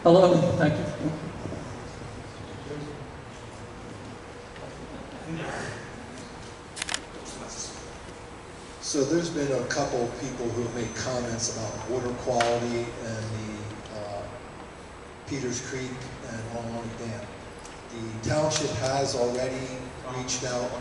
Hello, thank you. So there's been a couple of people who have made comments about water quality and the Peters Creek and Maidencreek Dam. The township has already reached out.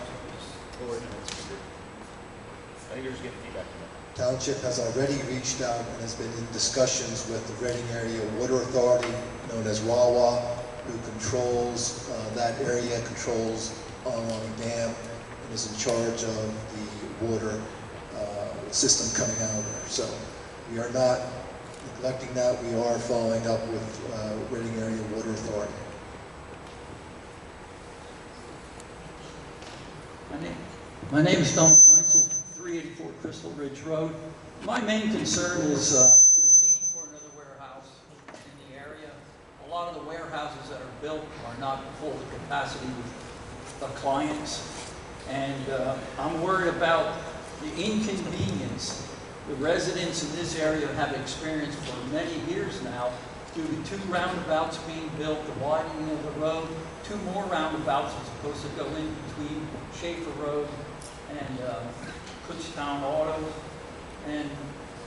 Township has already reached out and has been in discussions with the Reading Area Water Authority, known as WAWA, who controls that area, controls Maidencreek Dam, and is in charge of the water system coming out of there. So we are not neglecting that. We are following up with Reading Area Water Authority. My name is Donald Weitzel, 384 Crystal Ridge Road. My main concern is the need for another warehouse in the area. A lot of the warehouses that are built are not full of capacity with the clients. And I'm worried about the inconvenience the residents in this area have experienced for many years now due to 2 roundabouts being built, the widening of the road. 2 more roundabouts are supposed to go in between Schaefer Road and Kutztown Auto, and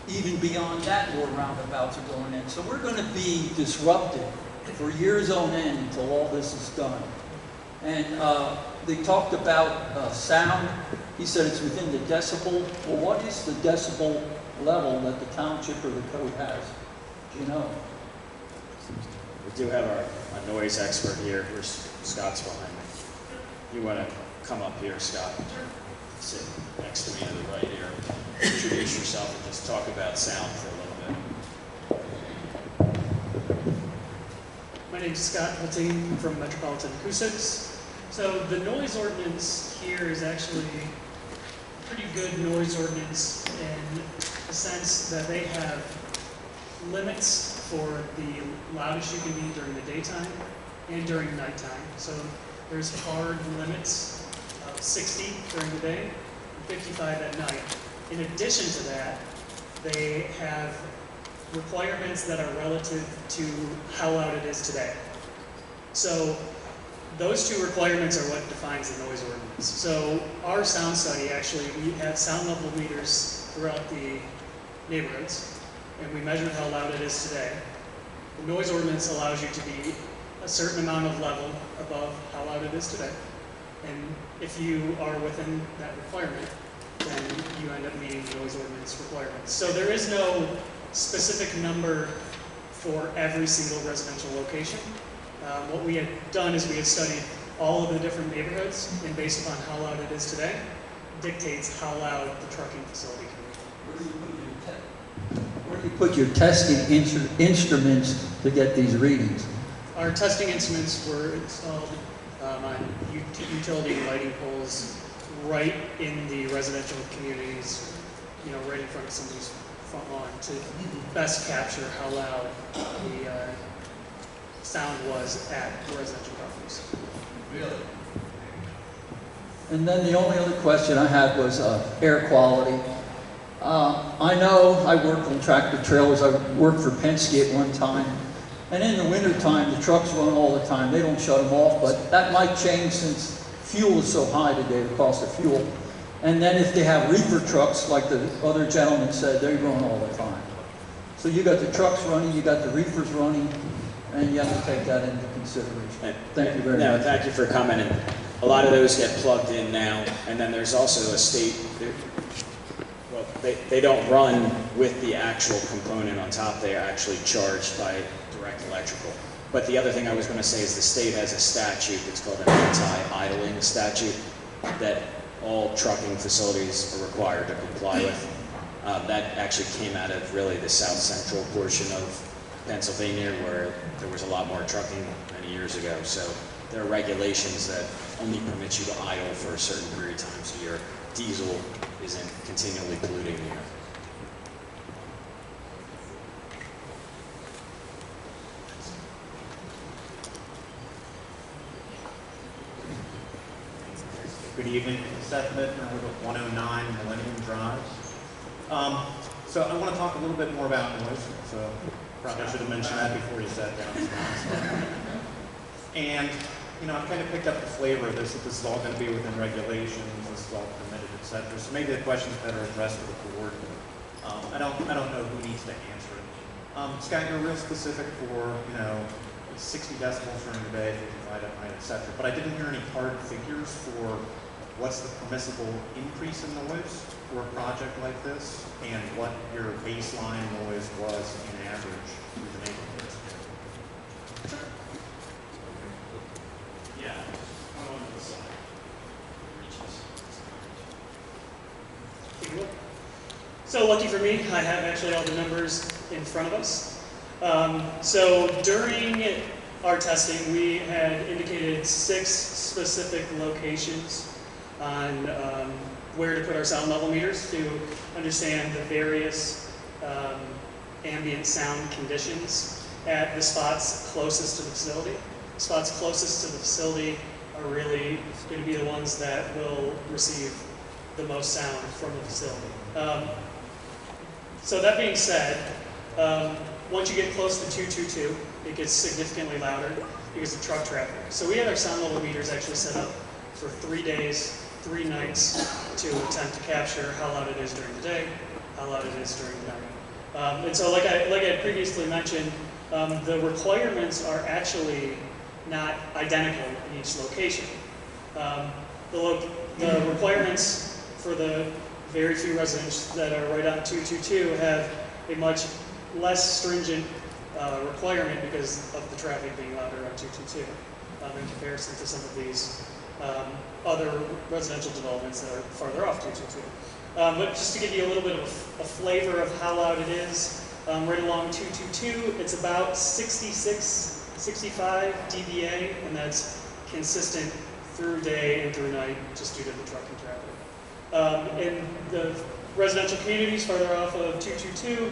even beyond that, more roundabouts are going in. So we're going to be disrupted for years on end until all this is done. And they talked about sound. He said it's within the decibel. Well, what is the decibel level that the township or the code has? Do you know? We do have our noise expert here. Scott's behind me. You want to come up here, Scott? Sit next to me to the right here. Introduce yourself and just talk about sound for a little bit. My name is Scott Hulting from Metropolitan Acoustics. So the noise ordinance here is actually a pretty good noise ordinance in the sense that they have limits for the loudest you can be during the daytime and during nighttime. So there's hard limits of 60 during the day and 55 at night. In addition to that, they have requirements that are relative to how loud it is today. So those 2 requirements are what defines the noise ordinance. So our sound study, actually, we have sound level meters throughout the neighborhoods, and we measured how loud it is today. The noise ordinance allows you to be a certain amount of level above how loud it is today. And if you are within that requirement, then you end up meeting the noise ordinance requirements. So there is no specific number for every single residential location. What we had done is we had studied all of the different neighborhoods, and based upon how loud it is today, dictates how loud the trucking facility can be. Where do you put your testing instruments to get these readings? Our testing instruments were installed on utility lighting poles right in the residential communities, you know, right in front of somebody's front lawn to best capture how loud the sound was at the residential properties. Really? And then the only other question I had was air quality. I know I worked on tractor trailers. I worked for Penske at one time. And in the wintertime, the trucks run all the time. They don't shut them off, but that might change since fuel is so high today, the cost of fuel. And then if they have reefer trucks, like the other gentleman said, they run all the time. So you got the trucks running, you got the reefers running, and you have to take that into consideration. Thank you very much. No, thank you for commenting. A lot of those get plugged in now, and then there's also a state, well, they don't run with the actual component on top. They are actually charged by direct electrical. But the other thing I was going to say is the state has a statute, it's called an anti-idling statute, that all trucking facilities are required to comply with. That actually came out of really the south central portion of Pennsylvania, where there was a lot more trucking many years ago. So there are regulations that only permit you to idle for a certain period of time, so your diesel isn't continually polluting the air. Good evening, Seth Mittner with 109 Millennium Drive. So I want to talk a little bit more about noise. So Probably should have mentioned that before you sat down. And, you know, I've kind of picked up the flavor of this, that this is all going to be within regulations, this is all permitted, et cetera. So maybe the question's better addressed to the board. I don't know who needs to answer it. Scott, you're real specific for, you know, 60 decibels during the day, 55 at night, et cetera. But I didn't hear any hard figures for what's the permissible increase in noise for a project like this, and what your baseline noise was in average through the neighborhood. Yeah. One on the side. Reaches. So lucky for me, I have actually all the numbers in front of us. So during our testing, we had indicated 6 specific locations on where to put our sound level meters to understand the various ambient sound conditions at the spots closest to the facility. Spots closest to the facility are really going to be the ones that will receive the most sound from the facility. So that being said, once you get close to 222, it gets significantly louder because of truck traffic. So we had our sound level meters actually set up for 3 days, 3 nights to attempt to capture how loud it is during the day, how loud it is during the night. And so like I had previously mentioned, the requirements are actually not identical in each location. The requirements for the very few residents that are right on 222 have a much less stringent requirement because of the traffic being louder on 222 in comparison to some of these other residential developments that are farther off 222. But just to give you a little bit of a flavor of how loud it is, right along 222, it's about 66, 65 dBA, and that's consistent through day and through night just due to the trucking traffic. In the residential communities farther off of 222,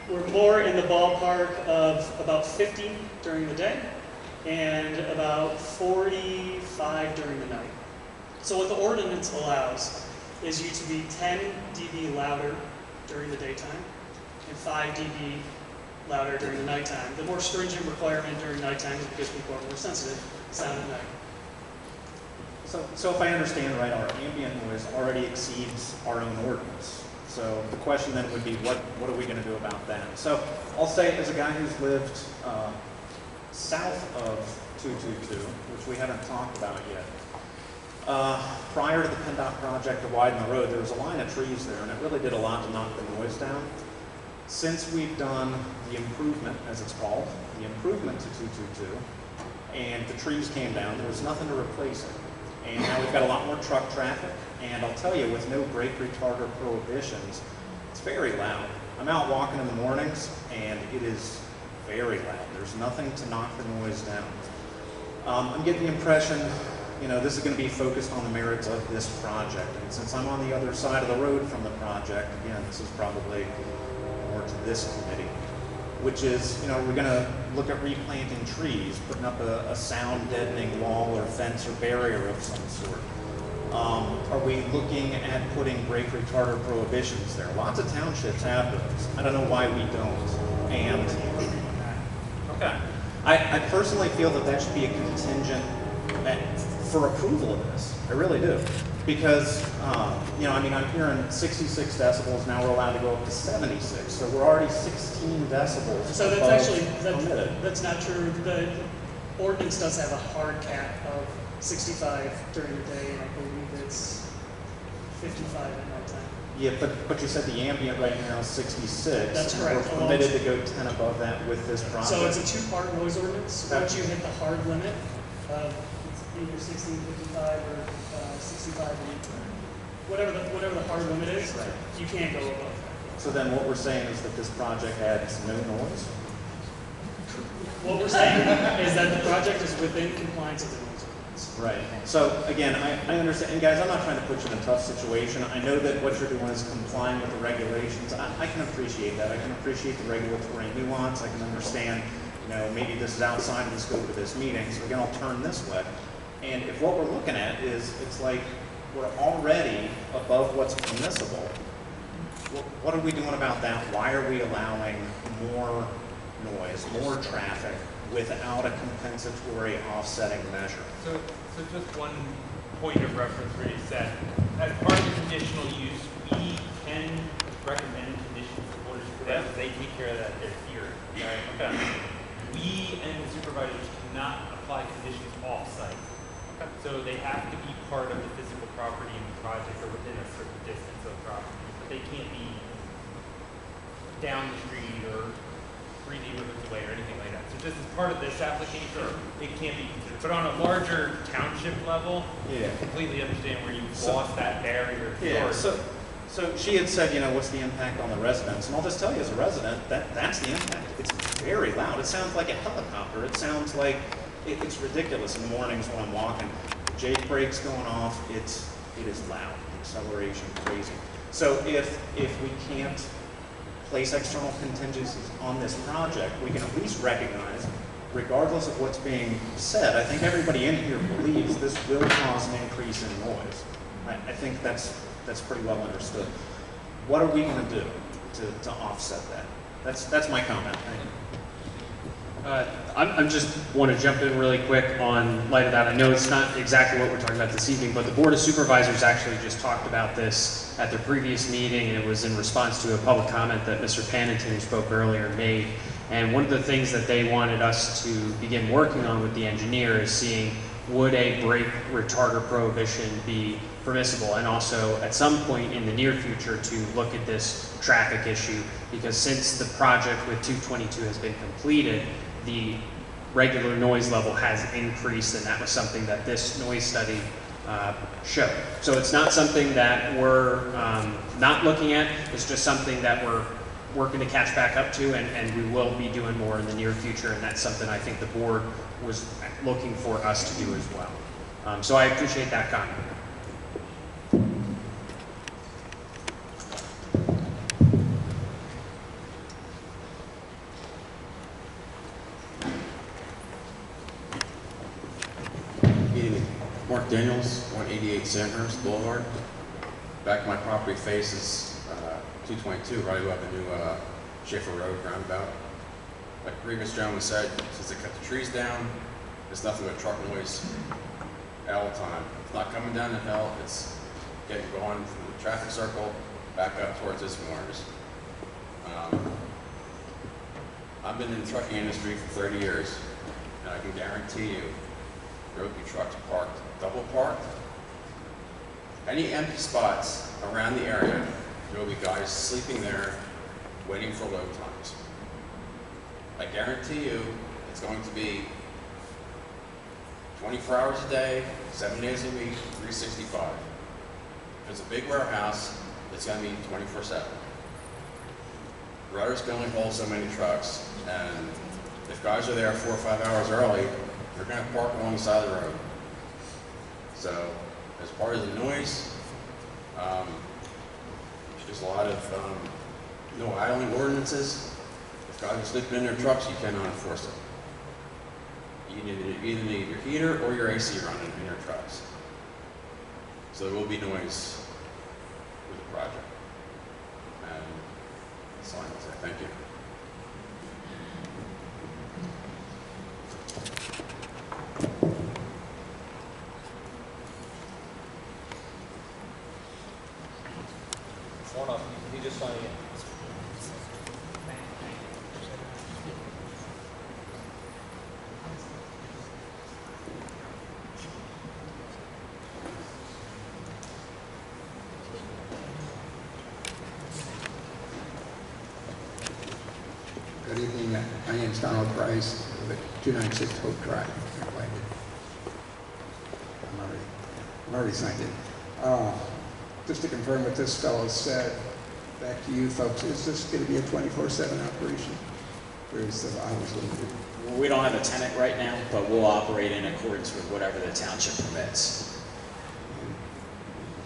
we're more in the ballpark of about 50 during the day and about 45 during the night. So what the ordinance allows is you to be 10 dB louder during the daytime and 5 dB louder during the nighttime. The more stringent requirement during nighttime is because people are more sensitive to sound at night. So if I understand right, our ambient noise already exceeds our own ordinance. So the question then would be, what are we going to do about that? So I'll say, as a guy who's lived south of 222, which we haven't talked about yet, prior to the PennDOT project to widen the road, there was a line of trees there, and it really did a lot to knock the noise down. Since we've done the improvement, as it's called, the improvement to 222, and the trees came down, there was nothing to replace it. And now we've got a lot more truck traffic, and I'll tell you, with no brake retarder prohibitions, it's very loud. I'm out walking in the mornings, and it is very loud. There's nothing to knock the noise down. I'm getting the impression, you know, this is going to be focused on the merits of this project. And since I'm on the other side of the road from the project, again, this is probably more to this committee, which is, you know, we're going to look at replanting trees, putting up a sound deadening wall or fence or barrier of some sort. Are we looking at putting brake retarder prohibitions there? Lots of townships have those. I don't know why we don't. And okay, I personally feel that that should be a contingent for approval of this. I really do. Because, you know, I mean, I'm hearing 66 decibels, now we're allowed to go up to 76, so we're already 16 decibels. So that's actually, that's not true. The ordinance does have a hard cap of 65 during the day, and I believe it's 55 at nighttime. Yeah, but you said the ambient right now is 66. That's correct. We're permitted to go 10 above that with this project. So it's a 2-part noise ordinance. Once you hit the hard limit of either 60, 55, or 65, whatever the hard limit is, right, you can't go above that. So then what we're saying is that this project adds no noise? What we're saying is that the project is within compliance of the noise ordinance. Right. So again, I understand, and guys, I'm not trying to put you in a tough situation. I know that what you're doing is complying with the regulations. I can appreciate that. I can appreciate the regulatory nuance. I can understand, you know, maybe this is outside of the scope of this meeting. So again, I'll turn this way. And if what we're looking at is, it's like we're already above what's permissible, what are we doing about that? Why are we allowing more noise, more traffic, without a compensatory offsetting measure. So just one point of reference where you said, as part of the conditional use, we can recommend conditions to board of supervisors. They take care of that, they're here. Right? Okay. We and the supervisors cannot apply conditions off-site. Okay. So they have to be part of the physical property in the project or within a certain distance of property. But they can't be down the street or 3 neighborhoods away or anything like that. So just as part of this application, it can't be considered. But on a larger township level, I completely understand where you've lost that barrier. Yeah, so she had said, you know, what's the impact on the residents? And I'll just tell you as a resident, that's the impact. It's very loud. It sounds like a helicopter. It sounds like, it's ridiculous in the mornings when I'm walking. Jake brakes going off, it is loud. Acceleration, crazy. So if we can't place external contingencies on this project, we can at least recognize, regardless of what's being said, I think everybody in here believes this will cause an increase in noise. I think that's pretty well understood. What are we going to do to offset that? That's my comment. I'm just want to jump in really quick on light of that. I know it's not exactly what we're talking about this evening, but the Board of Supervisors actually just talked about this at their previous meeting, and it was in response to a public comment that Mr. Pannington, who spoke earlier, made. And one of the things that they wanted us to begin working on with the engineer is seeing, would a brake retarder prohibition be permissible, and also at some point in the near future to look at this traffic issue, because since the project with 222 has been completed, the regular noise level has increased, and that was something that this noise study showed. So it's not something that we're not looking at, it's just something that we're working to catch back up to, and we will be doing more in the near future, and that's something I think the board was looking for us to do as well. So I appreciate that comment. Mark Daniels, 188 Sandhurst Boulevard. Back of my property faces 222, right above the new Schaefer Road roundabout. Like the previous gentleman said, since they cut the trees down, there's nothing but truck noise all the time. It's not coming down the hill, it's getting going from the traffic circle back up towards this Morris. I've been in the trucking industry for 30 years, and I can guarantee you there will be trucks parked, double parked. Any empty spots around the area, there will be guys sleeping there waiting for load times. I guarantee you it's going to be 24 hours a day, 7 days a week, 365. If it's a big warehouse, it's going to be 24/7. Rudders can only hold so many trucks, and if guys are there 4 or 5 hours early, they're going to park along the side of the road. So, as far as the noise, there's a lot of no idling ordinances. If guys are sleeping in their trucks, you cannot enforce it. You either need your heater or your AC running in your trucks. So there will be noise with the project. And that's all I can say. Thank you. He just signed in. Good evening. My name is Donald Price with 296 Hope Drive. I'm already signed in. Just to confirm what this fellow said, back to you folks, is this going to be a 24/7 operation? Or is the hours limited? We don't have a tenant right now, but we'll operate in accordance with whatever the township permits.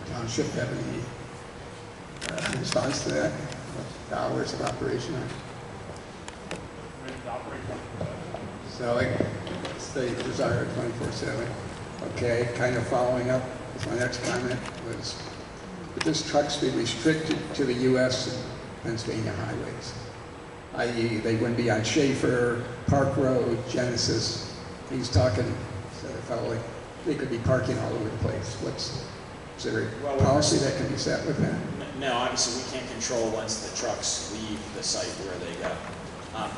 Township have any response to that? What the hours of operation are? So they desire 24/7. Okay, kind of following up with my next comment was, would this trucks be restricted to the U.S. and Pennsylvania highways? i.e. they wouldn't be on Schaefer, Park Road, Genesis. He's talking, so it felt like they could be parking all over the place. Is there a policy that can be set with that? No, obviously we can't control once the trucks leave the site where they go.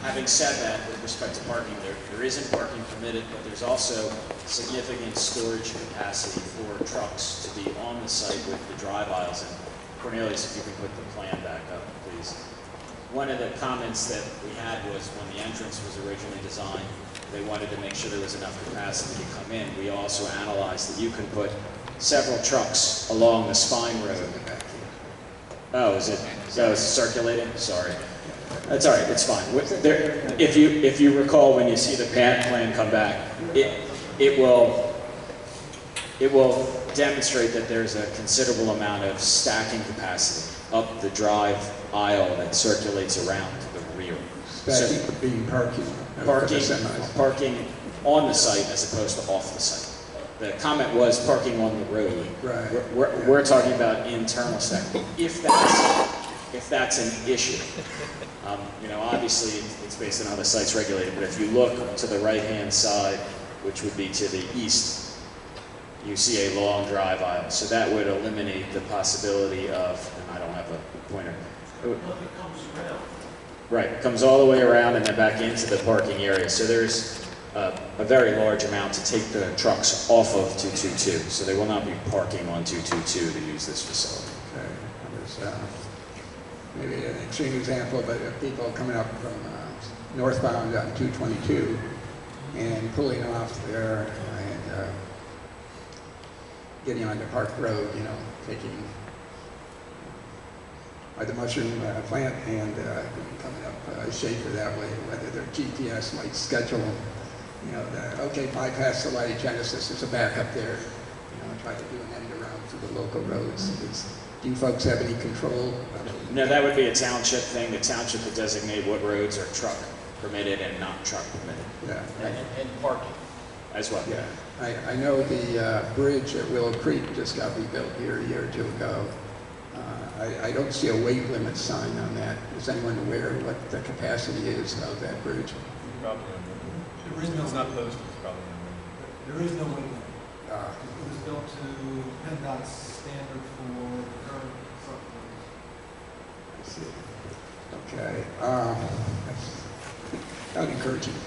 Having said that, with respect to parking, there isn't parking permitted, but there's also significant storage capacity for trucks to be on the site with the drive aisles. And Cornelius, if you can put the plan back up, please. One of the comments that we had was when the entrance was originally designed, they wanted to make sure there was enough capacity to come in. We also analyzed that you can put several trucks along the spine road. Oh, is it? So it's circulating? Sorry. That's all right. It's fine. If you recall, when you see the plan come back, it will demonstrate that there's a considerable amount of stacking capacity up the drive aisle that circulates around to the rear. Stacking being parking. Parking on the site as opposed to off the site. The comment was parking on the road. Right. We're talking about internal stacking. If that's an issue, obviously it's based on how the site's regulated. But if you look to the right-hand side, which would be to the east, you see a long drive aisle. So that would eliminate the possibility of, and I don't have a pointer. Right, it comes all the way around and then back into the parking area. So there's a very large amount to take the trucks off of 222. So they will not be parking on 222 to use this facility. Okay. There's maybe an extreme example, but people coming up from northbound on 222 and pulling off there and getting onto Park Road, taking by the mushroom plant and coming up Schaefer that way, whether their GPS might schedule them, okay, bypass the light of Genesis, there's a backup there, try to do an end around through the local roads. Do you folks have any control? No, that would be a township thing. The township would designate what roads are truck permitted and not truck permitted. Yeah. And parking. As well. Yeah. I know the bridge at Willow Creek just got rebuilt here a year or two ago. I don't see a weight limit sign on that. Is anyone aware of what the capacity is of that bridge? Probably under. The original is not posted. It's probably under. There is no weight limit. It was built to PennDOT's standard for current truck. I see. Okay. That's encouraging.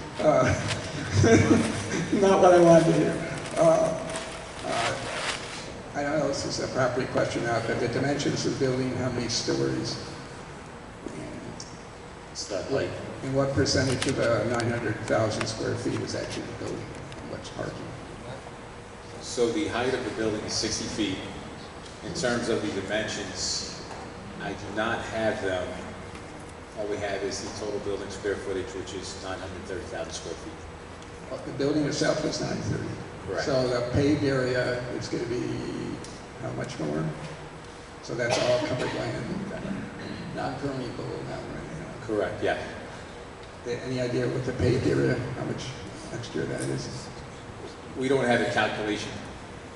Not what I wanted to hear. I don't know if this is a proper question now, but the dimensions of the building, how many stories? And what percentage of the 900,000 square feet is actually the building? And what's parking? So the height of the building is 60 feet. In terms of the dimensions, I do not have them. All we have is the total building square footage, which is 930,000 square feet. Well, the building itself is 930. Correct. So the paved area is going to be how much more? So that's all covered land, non-permeable, Correct, yeah. Any idea what the paved area, how much extra that is? We don't have a calculation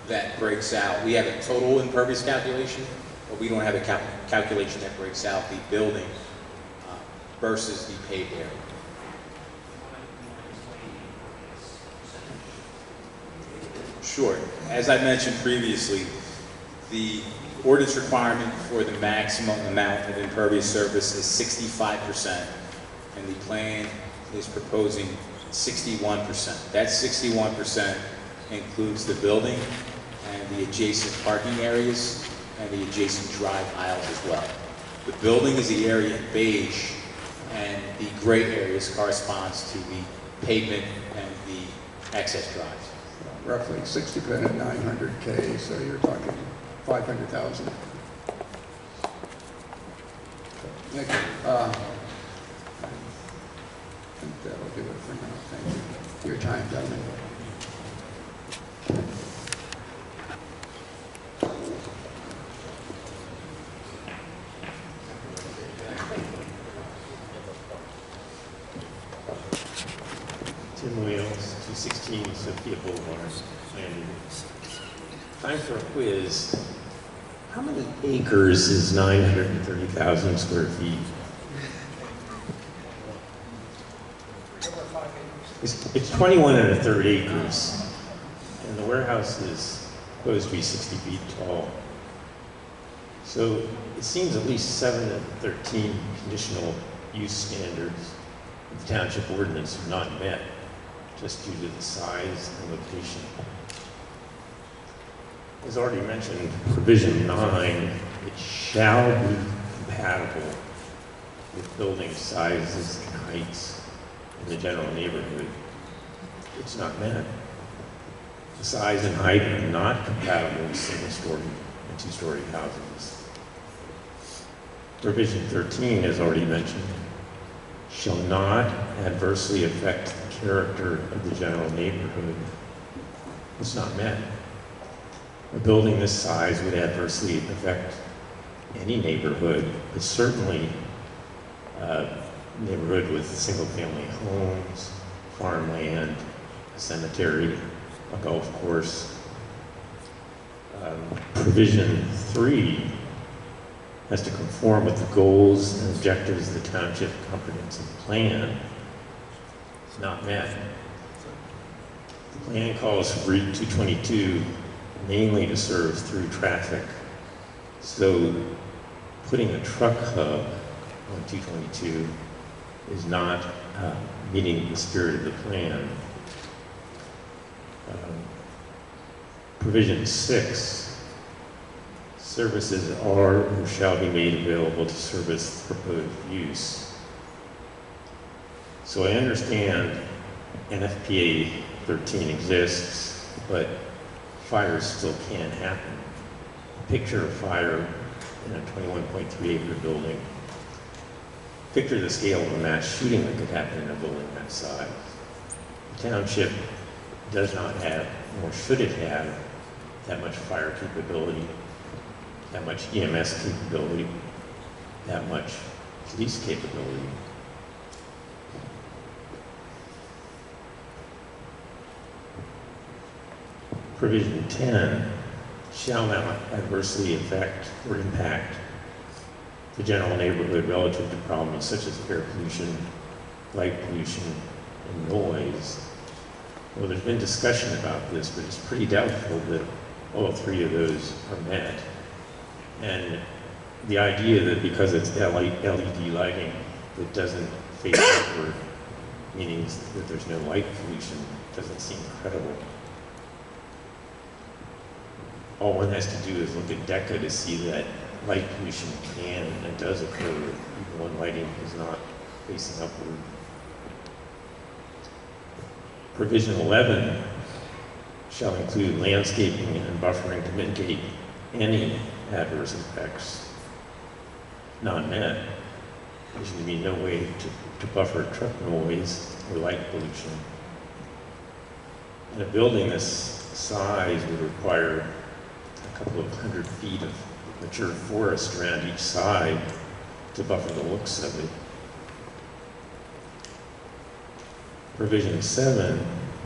that breaks out. We have a total impervious calculation, but we don't have a calculation that breaks out the building versus the paved area. Sure. As I mentioned previously, the ordinance requirement for the maximum amount of impervious surface is 65%, and the plan is proposing 61%. That 61% includes the building and the adjacent parking areas and the adjacent drive aisles as well. The building is the area in beige, and the gray areas corresponds to the pavement and the access drives. Roughly 60% of 900K, so you're talking 500,000. Thank you. I think that'll do it for now. Thank you for your time, gentlemen. Tim Wheels, 216 Sophia Boulevard, Miami. Time for a quiz. How many acres is 930,000 square feet? It's 21 1/3 acres, and the warehouse is supposed to be 60 feet tall. So it seems at least 7 of 13 conditional use standards of the township ordinance are not met, just due to the size and location. As already mentioned, provision 9, it shall be compatible with building sizes and heights in the general neighborhood. It's not met. The size and height are not compatible with single-story and two-story houses. Provision 13, as already mentioned, shall not adversely affect the character of the general neighborhood. It's not met. A building this size would adversely affect any neighborhood, but certainly a neighborhood with single-family homes, farmland, a cemetery, a golf course. Provision 3 has to conform with the goals and objectives of the township comprehensive plan. It's not met. The plan calls for Route 222 mainly to serve through traffic. So putting a truck hub on 222 is not meeting the spirit of the plan. Provision 6, services are or shall be made available to service the proposed use. So I understand NFPA 13 exists, but fires still can happen. Picture a fire in a 21.3 acre building. Picture the scale of a mass shooting that could happen in a building that size. The township does not have, nor should it have, that much fire capability, that much EMS capability, that much police capability. Provision 10 shall not adversely affect or impact the general neighborhood relative to problems such as air pollution, light pollution, and noise. Well, there's been discussion about this, but it's pretty doubtful that all three of those are met. And the idea that because it's LED lighting that doesn't face upward, meaning that there's no light pollution, doesn't seem credible. All one has to do is look at DECA to see that light pollution can and does occur even when lighting is not facing upward. Provision 11 shall include landscaping and buffering to mitigate any adverse effects. Not met. There should be no way to buffer truck noise or light pollution. And a building this size would require a couple of 100 feet of mature forest around each side to buffer the looks of it. Provision 7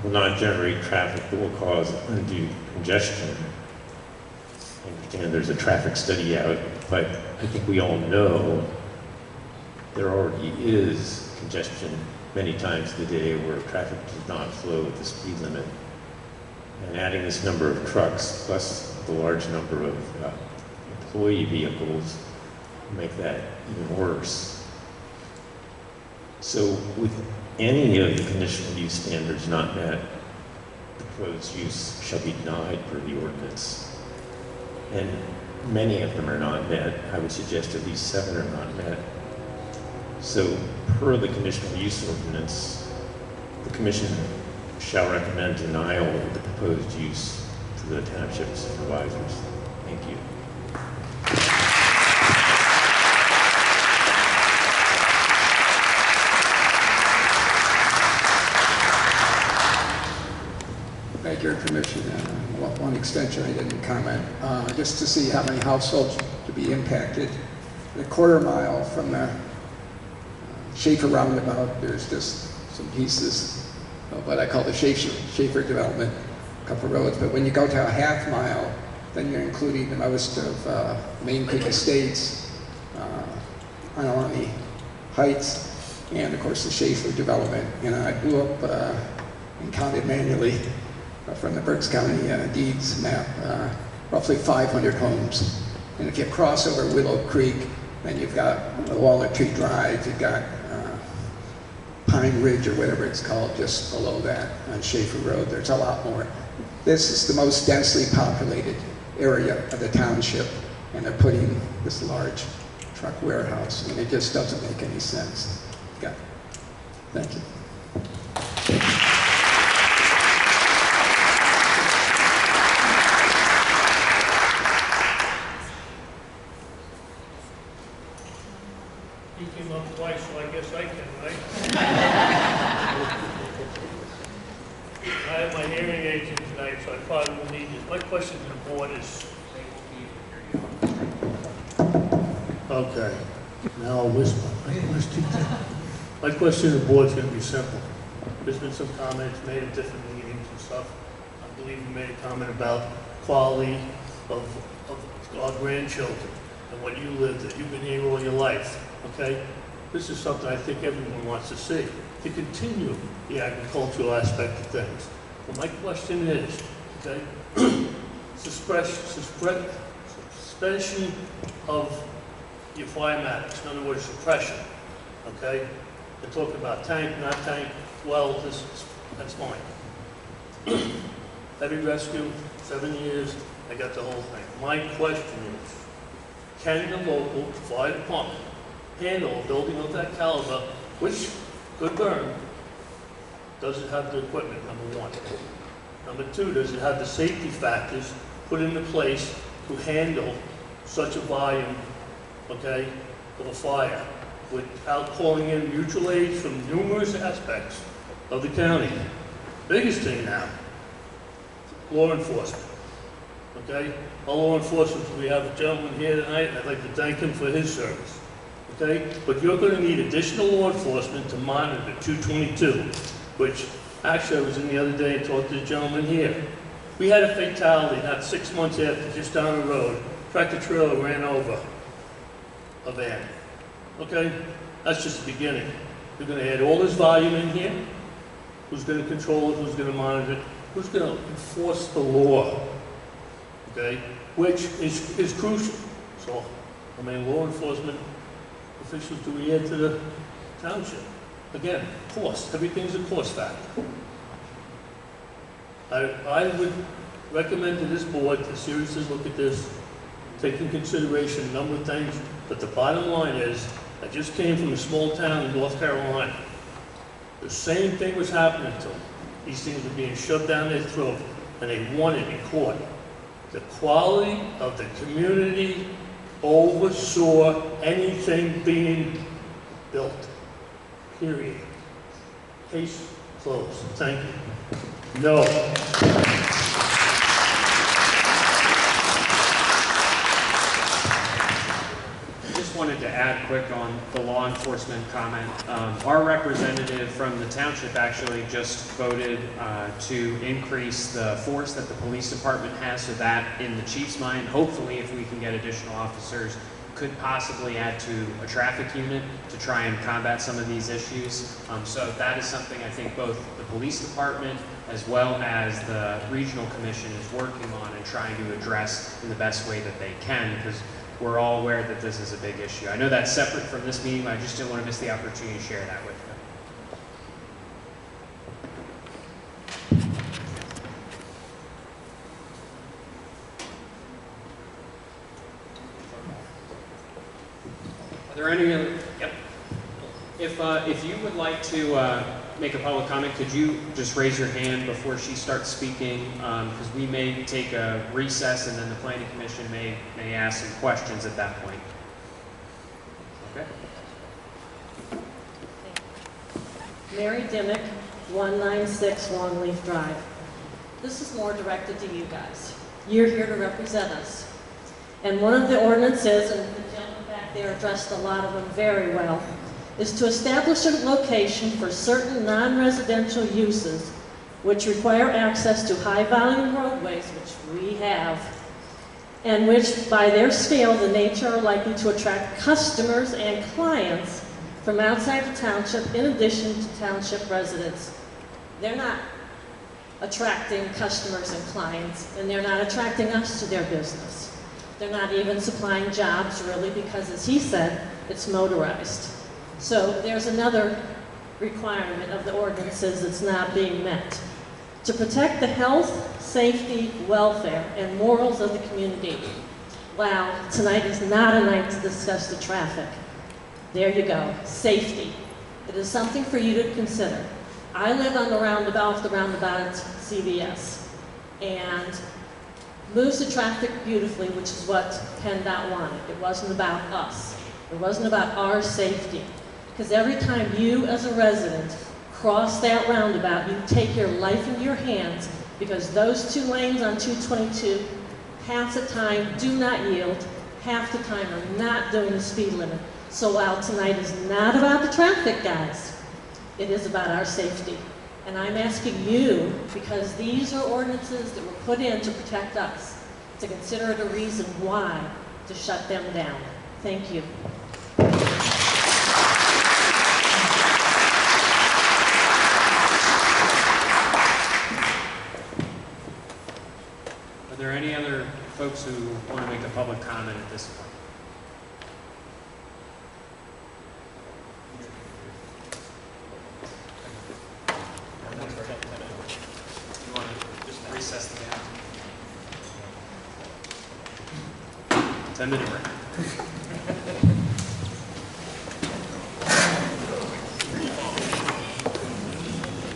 will not generate traffic that will cause undue congestion. I understand there's a traffic study out, but I think we all know there already is congestion many times of the day where traffic does not flow at the speed limit. And adding this number of trucks plus the large number of employee vehicles will make that even worse. So with any of the conditional use standards not met, the proposed use shall be denied per the ordinance. And many of them are not met. I would suggest at least 7 are not met. So per the conditional use ordinance, the commission shall recommend denial of the proposed use to the township supervisors. Thank you. Thank your permission. One extension, I didn't comment, just to see how many households to be impacted. The quarter mile from the Schaefer roundabout, there's just some pieces of what I call the Schaefer development, a couple roads. But when you go to a half mile, then you're including the most of Maidencreek Estates, Heights, and of course the Schaefer development. And I blew up and counted manually from the Berks County deeds map, roughly 500 homes. And if you cross over Willow Creek, then you've got Walnut Tree Drive, you've got Pine Ridge or whatever it's called just below that on Schaefer Road. There's a lot more. This is the most densely populated area of the township, and they're putting this large truck warehouse, and it just doesn't make any sense. Yeah. Thank you. You came up twice, so I guess I can, right? I have my hearing aids in tonight, so I probably will need this. My question to the board is... Okay, now I'll whisper. My question to the board is going to be simple. There's been some comments made at different meetings and stuff. I believe you made a comment about quality of our grandchildren and what you lived, that you've been here all your life. Okay? This is something I think everyone wants to see, to continue the agricultural aspect of things. But my question is, okay, suspension of your firematics, in other words, suppression, okay? They're talking about tank, not tank, well, that's fine. Heavy rescue, 7 years, I got the whole thing. My question is, can the local fire department handle a building of that caliber, which could burn? Does it have the equipment, number one? Number two, does it have the safety factors put into place to handle such a volume, okay, of a fire without calling in mutual aid from numerous aspects of the county? Biggest thing now, law enforcement, okay? Our law enforcement, we have a gentleman here tonight, I'd like to thank him for his service. Okay? But you're going to need additional law enforcement to monitor 222, which actually I was in the other day and talked to the gentleman here. We had a fatality not 6 months after, just down the road. Tractor trailer ran over a van. Okay? That's just the beginning. You're going to add all this volume in here. Who's going to control it? Who's going to monitor it? Who's going to enforce the law? Okay? Which is crucial. So, I mean, law enforcement officials do we add to the township? Again, cost. Everything's a cost factor. I would recommend to this board to seriously look at this, take in consideration a number of things, but the bottom line is, I just came from a small town in North Carolina. The same thing was happening to them. These things were being shoved down their throat, and they won it in court. The quality of the community oversaw anything being built. Period. Case closed. Thank you. No. Just wanted to add quick on the law enforcement comment. Our representative from the township actually just voted to increase the force that the police department has, so that in the chief's mind, hopefully if we can get additional officers, could possibly add to a traffic unit to try and combat some of these issues. So that is something I think both the police department as well as the regional commission is working on and trying to address in the best way that they can, because we're all aware that this is a big issue. I know that's separate from this meeting, but I just didn't want to miss the opportunity to share that with you. Are there any other? Yep. If you would like to make a public comment, could you just raise your hand before she starts speaking? Because we may take a recess, and then the planning commission may ask some questions at that point. Okay. Mary Dimmick, 196 Longleaf Drive. This is more directed to you guys. You're here to represent us. And one of the ordinances, and the gentleman back there addressed a lot of them very well, is to establish a location for certain non-residential uses which require access to high-volume roadways, which we have, and which, by their scale, the nature, are likely to attract customers and clients from outside the township in addition to township residents. They're not attracting customers and clients, and they're not attracting us to their business. They're not even supplying jobs, really, because, as he said, it's motorized. So there's another requirement of the ordinances that's not being met. To protect the health, safety, welfare, and morals of the community. Wow, tonight is not a night to discuss the traffic. There you go, safety. It is something for you to consider. I live on the roundabout, off the roundabout at CVS, and moves the traffic beautifully, which is what PennDOT wanted. It wasn't about us. It wasn't about our safety. Because every time you, as a resident, cross that roundabout, you take your life into your hands, because those 2 lanes on 222, half the time do not yield, half the time are not doing the speed limit. So while tonight is not about the traffic, guys, it is about our safety. And I'm asking you, because these are ordinances that were put in to protect us, to consider it a reason why to shut them down. Thank you. Are there any other folks who want to make a public comment at this point? You want to just recess the meeting? 10-minute break.